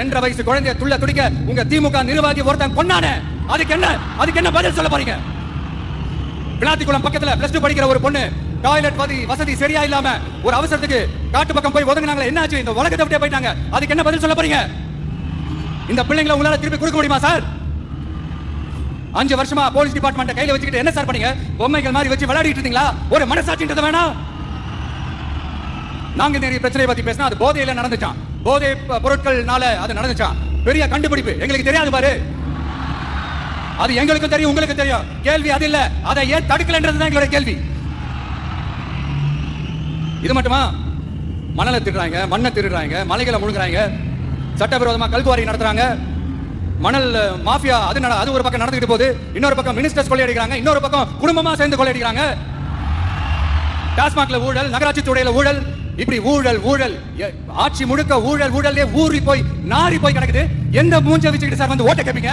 2.5 வயசு குழந்தைய துள்ள துடிக்க உங்க திமுக நிர்வாகி ஒருத்தன் கொன்னானே, அதுக்கு என்ன பதில் சொல்ல போறீங்க? விளாத்திக்குளம் பக்கத்துல +2 படிக்கிற ஒரு பொண்ணு டாய்லெட் வசதி சரியா இல்லாம ஒரு அவசரத்துக்கு காட்டு பக்கம் போய் ஒதுங்கினாங்க. என்ன ஆச்சு? இந்த உலகத்தை விட்டே போயிட்டாங்க. அதுக்கு என்ன பதில் சொல்ல போறீங்க? இந்த பிள்ளைங்களை உங்களால திருப்பி கொடுக்க முடியுமா சார்? 5 வருஷமா போலீஸ் டிபார்ட்மெண்ட் கையில வச்சுக்கிட்டு என்ன சார் பண்ணீங்க? பொம்மைகள் மாதிரி வச்சு விளையாடிட்டு இருந்தீங்களா? ஒரு மனசாட்சின்றது வேணாம். நாங்க நிறைய பிரச்சனை பத்தி பேசினா அது போதையில நடந்துச்சான், போதை பொருட்கள்னால அது நடந்துச்சான். பெரிய கண்டுபிடிப்பு எங்களுக்கு தெரியாது பாரு. அது எங்களுக்கு தெரியும், உங்களுக்கு தெரியும். கேள்வி அது இல்ல, அதை ஏன் தடுக்கலன்றதுதான் எங்களுடைய கேள்வி. இது மட்டுமா? மணலை திருடுறாங்க, மண்ணை திருடுறாங்க, மலைகளை முழுங்குறாங்க, சட்டவிரோதமா கல்குவாரி நடத்துறாங்க, மணல் மாஃபியா அது ஒரு பக்கம் நடந்துகிட்டு போகுது. இன்னொரு பக்கம் மினிஸ்டர்ஸ் கொள்ளையடிக்கிறாங்க, இன்னொரு பக்கம் குடும்பமா சேர்ந்து கொள்ளையடிக்கிறாங்க. டாஸ்மாக்ல ஊழல், நகராட்சி துறையில ஊழல், இப்படி ஊழல் ஊழல், ஆட்சி முழுக்க ஊழல் ஊழல் ஊறி போய் நாரி போய் கிடக்குது. எந்த மூஞ்ச வச்சுக்கிட்டு சார் வந்து ஓட்ட கேப்பீங்க?